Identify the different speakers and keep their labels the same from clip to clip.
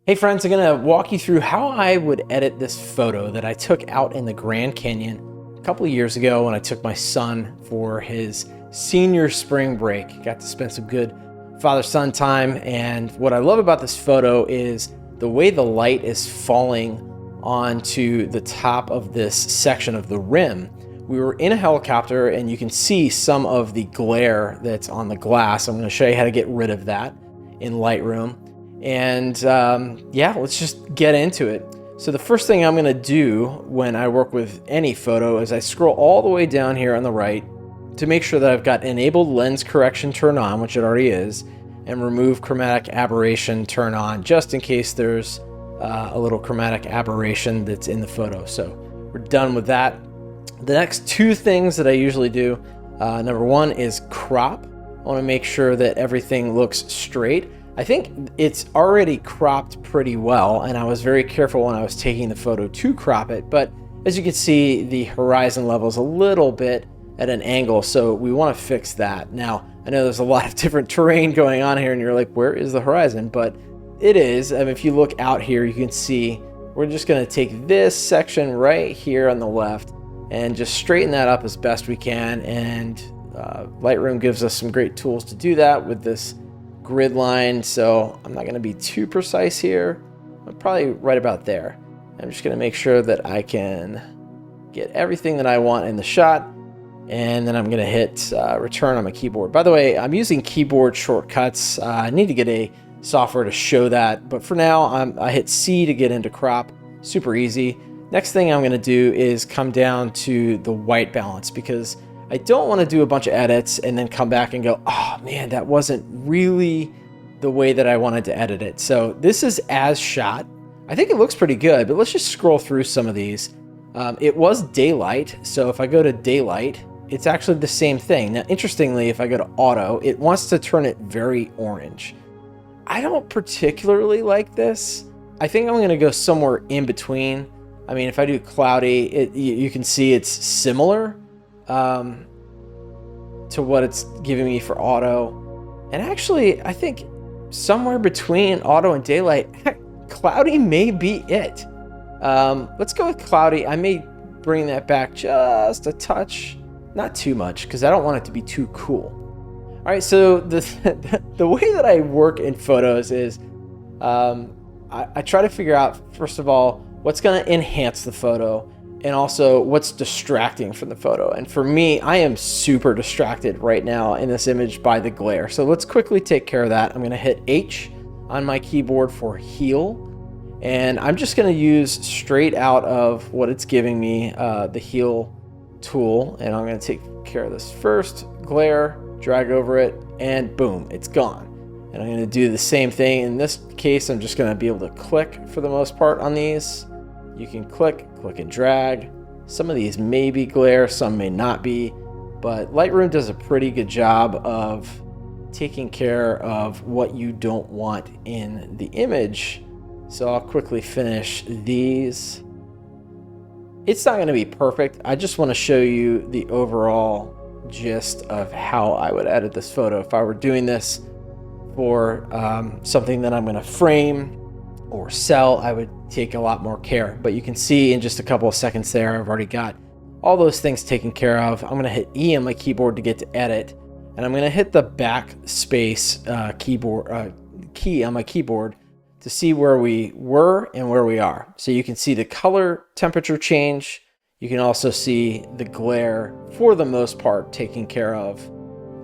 Speaker 1: Hey friends, I'm gonna walk you through how I would edit this photo that I took out in the Grand Canyon a couple of years ago when I took my son for his senior spring break. Got to spend some good father-son time, and what I love about this photo is the way the light is falling onto the top of this section of the rim. We were in a helicopter and you can see some of the glare that's on the glass. I'm gonna show you how to get rid of that in Lightroom. And yeah, let's just get into it. So the first thing I'm gonna do when I work with any photo is I scroll all the way down here on the right to make sure that I've got enabled lens correction turned on, which it already is, and remove chromatic aberration turn on, just in case there's a little chromatic aberration that's in the photo. So we're done with that. The next two things that I usually do, number one is crop. I wanna make sure that everything looks straight. I think it's already cropped pretty well, and I was very careful when I was taking the photo to crop it, but as you can see, the horizon level is a little bit at an angle, so we want to fix that. Now, I know there's a lot of different terrain going on here, and you're like, where is the horizon? But it is. I mean, if you look out here, you can see we're just going to take this section right here on the left and just straighten that up as best we can, and Lightroom gives us some great tools to do that with this grid line, so I'm not going to be too precise here. I'm probably right about there. I'm just going to make sure that I can get everything that I want in the shot, and then I'm going to hit return on my keyboard. By the way, I'm using keyboard shortcuts. I need to get a software to show that, but for now I hit C to get into crop. Super easy. Next thing I'm going to do is come down to the white balance, because I don't want to do a bunch of edits and then come back and go, oh man, that wasn't really the way that I wanted to edit it. So this is as shot. I think it looks pretty good, but let's just scroll through some of these. It was daylight, so if I go to daylight, it's actually the same thing. Now, interestingly, if I go to auto, it wants to turn it very orange. I don't particularly like this. I think I'm going to go somewhere in between. I mean, if I do cloudy, you can see it's similar to what it's giving me for auto. And actually, I think somewhere between auto and daylight, cloudy may be it. Let's go with cloudy. I may bring that back just a touch, not too much, because I don't want it to be too cool. All right, so the way that I work in photos is I try to figure out, first of all, what's going to enhance the photo, and also what's distracting from the photo. And for me, I am super distracted right now in this image by the glare. So let's quickly take care of that. I'm gonna hit H on my keyboard for heal. And I'm just gonna use straight out of what it's giving me, the heal tool. And I'm gonna take care of this first, glare, drag over it, and boom, it's gone. And I'm gonna do the same thing. In this case, I'm just gonna be able to click for the most part on these. You can click and drag. Some of these may be glare, some may not be, but Lightroom does a pretty good job of taking care of what you don't want in the image. So I'll quickly finish these. It's not gonna be perfect. I just wanna show you the overall gist of how I would edit this photo. If I were doing this for something that I'm gonna frame or sell, I would take a lot more care. But you can see in just a couple of seconds there, I've already got all those things taken care of. I'm gonna hit E on my keyboard to get to edit, and I'm gonna hit the backspace key on my keyboard to see where we were and where we are. So you can see the color temperature change. You can also see the glare, for the most part, taken care of.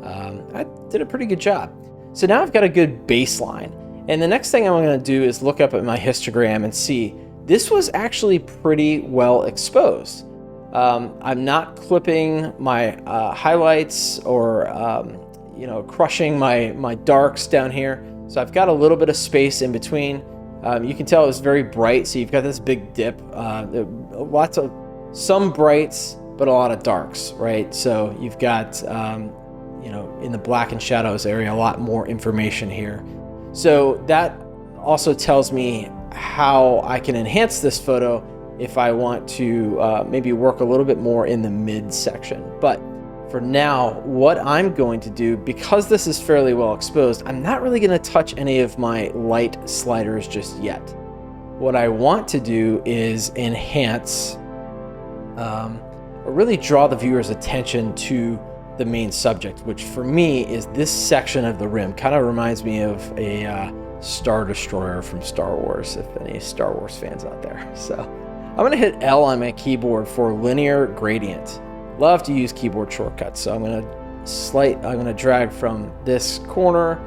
Speaker 1: I did a pretty good job. So now I've got a good baseline. And the next thing I'm going to do is look up at my histogram and see this was actually pretty well exposed. I'm not clipping my highlights or crushing my darks down here. So I've got a little bit of space in between. You can tell it's very bright, so you've got this big dip. Some brights, but a lot of darks, right? So you've got in the black and shadows area, a lot more information here. So that also tells me how I can enhance this photo if I want to maybe work a little bit more in the mid section. But for now, what I'm going to do, because this is fairly well exposed, I'm not really going to touch any of my light sliders just yet. What I want to do is enhance, or really draw the viewer's attention to the main subject, which for me is this section of the rim. Kind of reminds me of a Star Destroyer from Star Wars, if any Star Wars fans out there. So I'm going to hit L on my keyboard for linear gradient. Love to use keyboard shortcuts, so I'm going to drag from this corner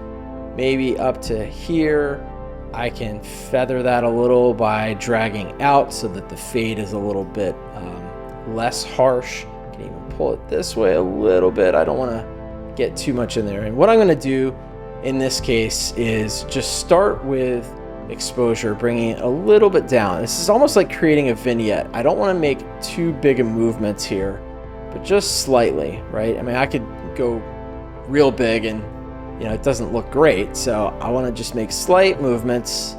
Speaker 1: maybe up to here. I can feather that a little by dragging out so that the fade is a little bit less harsh. I can even pull it this way a little bit. I don't want to get too much in there. And what I'm going to do in this case is just start with exposure, bringing it a little bit down. This is almost like creating a vignette. I don't want to make too big of movements here, but just slightly, right? I mean, I could go real big and, you know, it doesn't look great. So I want to just make slight movements.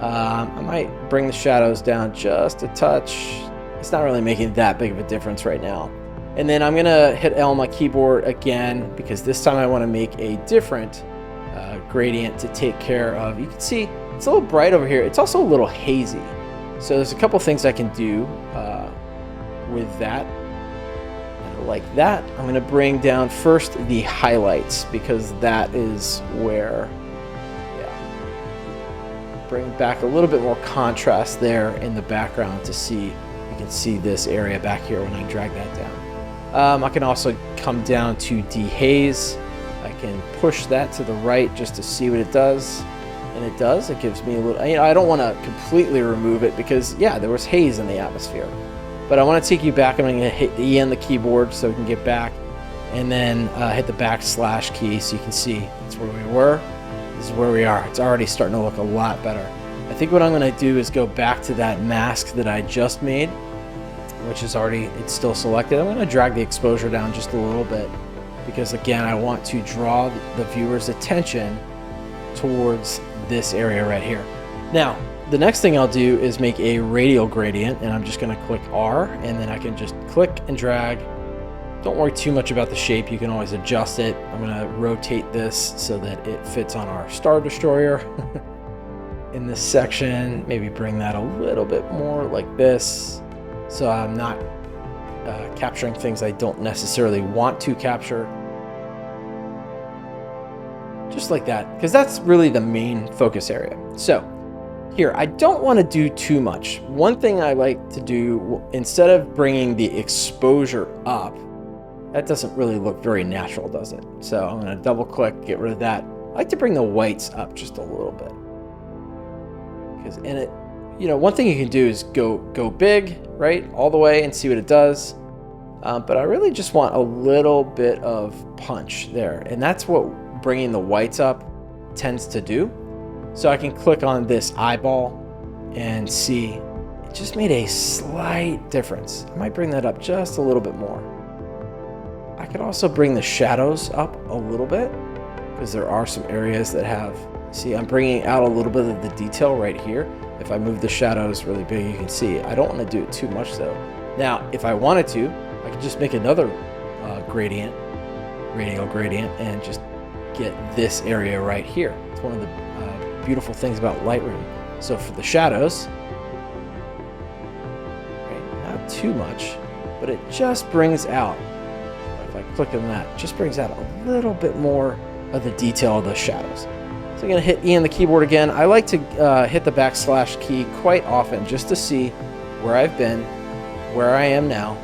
Speaker 1: I might bring the shadows down just a touch. It's not really making that big of a difference right now. And then I'm going to hit L on my keyboard again, because this time I want to make a different gradient to take care of. You can see it's a little bright over here. It's also a little hazy. So there's a couple things I can do with that. Like that. I'm going to bring down first the highlights, because that is where, bring back a little bit more contrast there in the background to see, you can see this area back here when I drag that down. I can also come down to dehaze. I can push that to the right just to see what it does. And it does, it gives me a little, you know, I don't want to completely remove it because, yeah, there was haze in the atmosphere. But I want to take you back. I'm going to hit E on the keyboard so we can get back, and then hit the backslash key so you can see that's where we were. This is where we are. It's already starting to look a lot better. I think what I'm going to do is go back to that mask that I just made, which is already, it's still selected. I'm going to drag the exposure down just a little bit because, again, I want to draw the viewer's attention towards this area right here. Now, the next thing I'll do is make a radial gradient, and I'm just going to click R, and then I can just click and drag. Don't worry too much about the shape. You can always adjust it. I'm going to rotate this so that it fits on our Star Destroyer. In this section, maybe bring that a little bit more like this, so I'm not capturing things I don't necessarily want to capture. Just like that, because that's really the main focus area. So here, I don't want to do too much. One thing I like to do, instead of bringing the exposure up, that doesn't really look very natural, does it? So I'm going to double click, get rid of that. I like to bring the whites up just a little bit. Because in it, you know, one thing you can do is go big, right, all the way and see what it does. But I really just want a little bit of punch there. And that's what bringing the whites up tends to do. So I can click on this eyeball and see it just made a slight difference. I might bring that up just a little bit more. I could also bring the shadows up a little bit because there are some areas that have, see, I'm bringing out a little bit of the detail right here. If I move the shadows really big, you can see. I don't want to do it too much though. Now, if I wanted to, I could just make another gradient, radial gradient, and just get this area right here. It's one of the beautiful things about Lightroom. So for the shadows, right, not too much, but it just brings out, if I click on that, it just brings out a little bit more of the detail of the shadows. So I'm going to hit E on the keyboard again. I like to hit the backslash key quite often just to see where I've been, where I am now,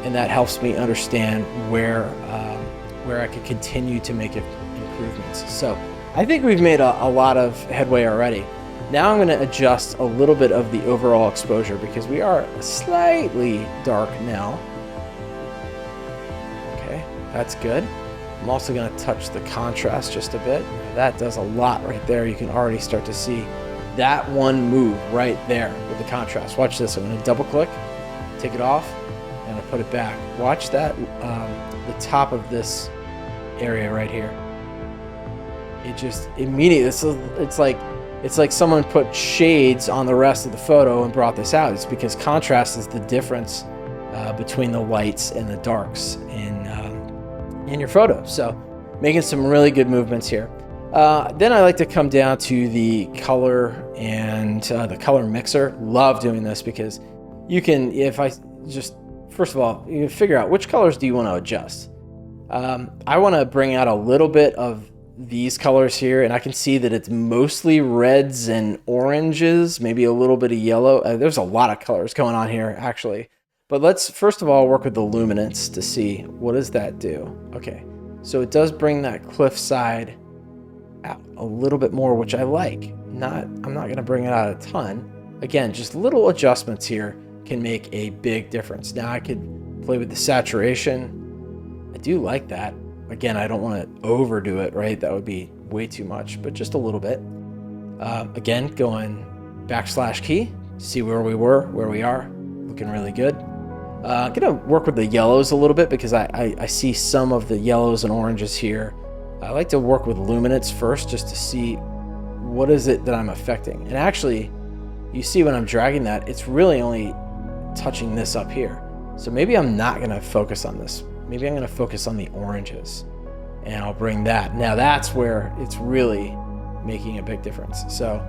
Speaker 1: and that helps me understand where I could continue to make improvements. So I think we've made a lot of headway already. Now I'm going to adjust a little bit of the overall exposure because we are slightly dark now. Okay, that's good. I'm also going to touch the contrast just a bit. That does a lot right there. You can already start to see that one move right there with the contrast. Watch this. I'm going to double click, take it off, and I'll put it back. Watch that, the top of this area right here. It just immediately, it's like someone put shades on the rest of the photo and brought this out. It's because contrast is the difference between the lights and the darks in in your photo. So making some really good movements here. Then I like to come down to the color and the color mixer. Love doing this because you can, first of all, you can figure out which colors do you want to adjust. I want to bring out a little bit of these colors here, and I can see that it's mostly reds and oranges, maybe a little bit of yellow. There's a lot of colors going on here, actually. But let's first of all work with the luminance to see what does that do. Okay, so it does bring that cliffside out a little bit more, which I like. I'm not going to bring it out a ton. Again, just little adjustments here can make a big difference. Now I could play with the saturation. I do like that. Again, I don't want to overdo it, right? That would be way too much, but just a little bit. Again, going \key, see where we were, where we are, looking really good. I'm gonna work with the yellows a little bit because I see some of the yellows and oranges here. I like to work with luminance first just to see what is it that I'm affecting. And actually, you see when I'm dragging that, it's really only touching this up here. So maybe I'm not gonna focus on this. Maybe I'm gonna focus on the oranges and I'll bring that. Now that's where it's really making a big difference. So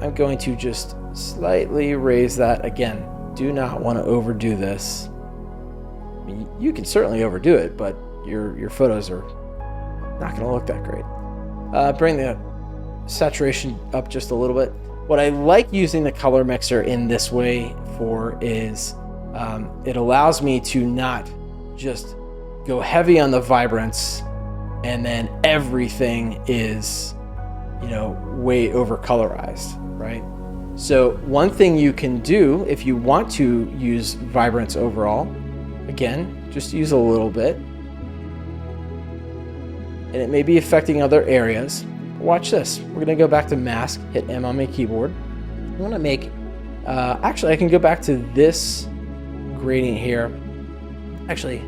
Speaker 1: I'm going to just slightly raise that. Again, do not wanna overdo this. I mean, you can certainly overdo it, but your photos are not gonna look that great. Bring the saturation up just a little bit. What I like using the color mixer in this way for is it allows me to not just go heavy on the vibrance and then everything is, way over colorized, right? So one thing you can do if you want to use vibrance overall, again, just use a little bit. And it may be affecting other areas. Watch this. We're gonna go back to mask, hit M on my keyboard. I wanna make, actually I can go back to this gradient here. Actually,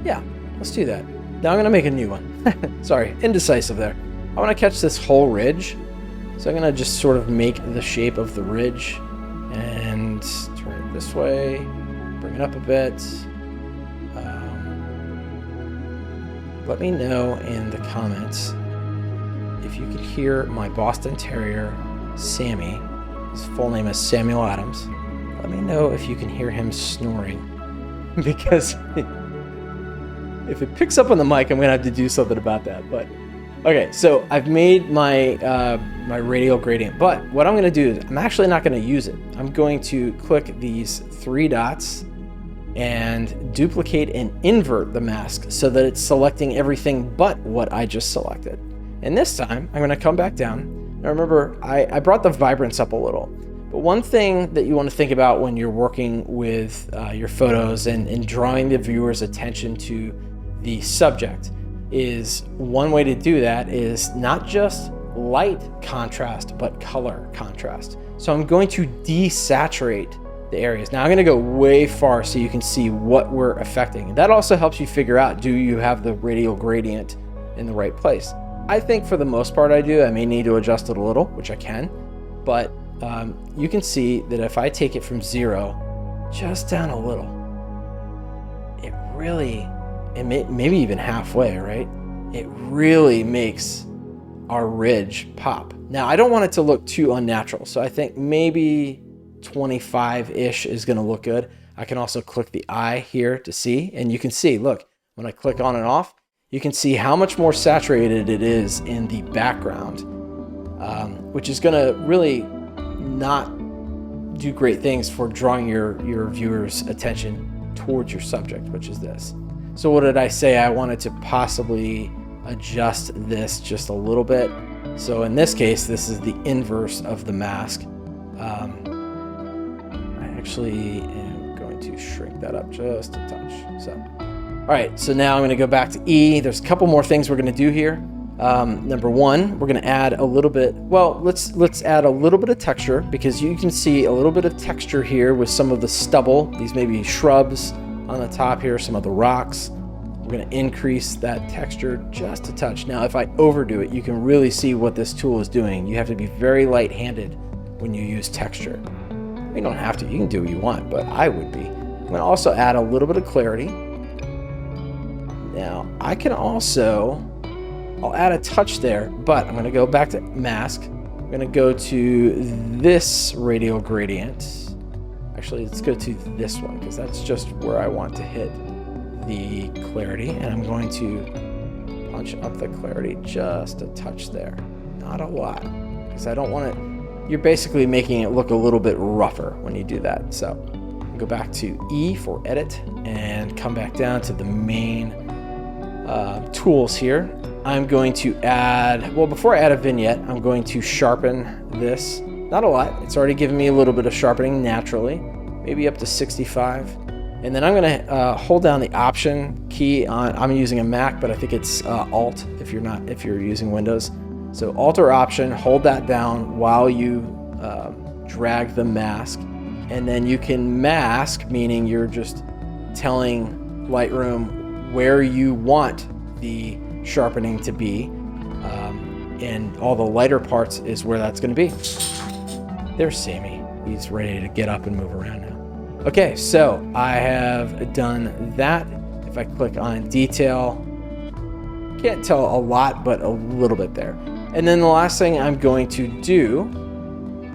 Speaker 1: yeah, let's do that. Now I'm gonna make a new one. Sorry, indecisive there. I wanna catch this whole ridge. So I'm gonna just sort of make the shape of the ridge and turn it this way, bring it up a bit. Let me know in the comments if you can hear my Boston Terrier, Sammy. His full name is Samuel Adams. Let me know if you can hear him snoring, because if it picks up on the mic, I'm gonna have to do something about that. But okay, so I've made my my radial gradient, but what I'm gonna do is I'm actually not gonna use it. I'm going to click these 3 dots and duplicate and invert the mask so that it's selecting everything but what I just selected. And this time I'm gonna come back down. Now remember, I brought the vibrance up a little, but one thing that you wanna think about when you're working with your photos and drawing the viewer's attention to the subject is, one way to do that is not just light contrast, but color contrast. So I'm going to desaturate the areas. Now I'm going to go way far so you can see what we're affecting. That also helps you figure out, do you have the radial gradient in the right place? I think for the most part I do. I may need to adjust it a little, which I can, but you can see that if I take it from 0 just down a little, it really, maybe even halfway, right? It really makes our ridge pop. Now I don't want it to look too unnatural, so I think maybe 25-ish is going to look good. I can also click the eye here to see, and you can see, look, when I click on and off, you can see how much more saturated it is in the background, which is going to really not do great things for drawing your viewer's attention towards your subject, which is this. So what did I say? I wanted to possibly adjust this just a little bit. So in this case, this is the inverse of the mask. I actually am going to shrink that up just a touch. So, all right, so now I'm gonna go back to E. There's a couple more things we're gonna do here. Number one, we're gonna add a little bit, well, let's add a little bit of texture, because you can see a little bit of texture here with some of the stubble. These may be shrubs on the top here, some of the rocks. We're gonna increase that texture just a touch. Now, if I overdo it, you can really see what this tool is doing. You have to be very light-handed when you use texture. You don't have to, you can do what you want, but I would be. I'm gonna also add a little bit of clarity. Now I can also, I'll add a touch there, but I'm gonna go back to mask. I'm gonna go to this radial gradient. Actually, let's go to this one because that's just where I want to hit the clarity. And I'm going to punch up the clarity just a touch there. Not a lot, because I don't want it, you're basically making it look a little bit rougher when you do that. So go back to E for edit and come back down to the main tools here. I'm going to add, well, before I add a vignette, I'm going to sharpen this. Not a lot, it's already giving me a little bit of sharpening naturally, maybe up to 65. And then I'm gonna hold down the Option key on, I'm using a Mac, but I think it's Alt if you're using Windows. So Alt or Option, hold that down while you drag the mask. And then you can mask, meaning you're just telling Lightroom where you want the sharpening to be. And all the lighter parts is where that's gonna be. There's Sammy. He's ready to get up and move around now. Okay, so I have done that. If I click on detail, can't tell a lot, but a little bit there. And then the last thing I'm going to do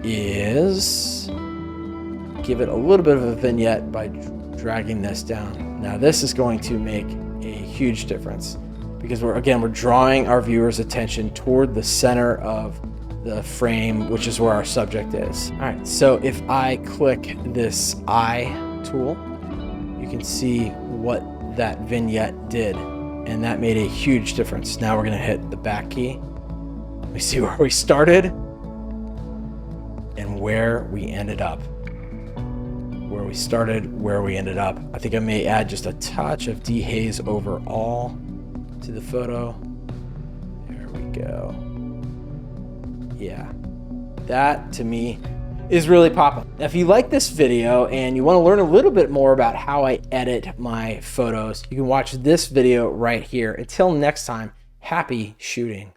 Speaker 1: is give it a little bit of a vignette by dragging this down. Now this is going to make a huge difference because we're drawing our viewers' attention toward the center of the frame, which is where our subject is. All right, so if I click this eye tool, you can see what that vignette did, and that made a huge difference. Now we're gonna hit the back key. Let me see where we started and where we ended up. Where we started, where we ended up. I think I may add just a touch of dehaze overall to the photo. There we go. Yeah, that to me is really popping. Now, if you like this video and you want to learn a little bit more about how I edit my photos, you can watch this video right here. Until next time, happy shooting.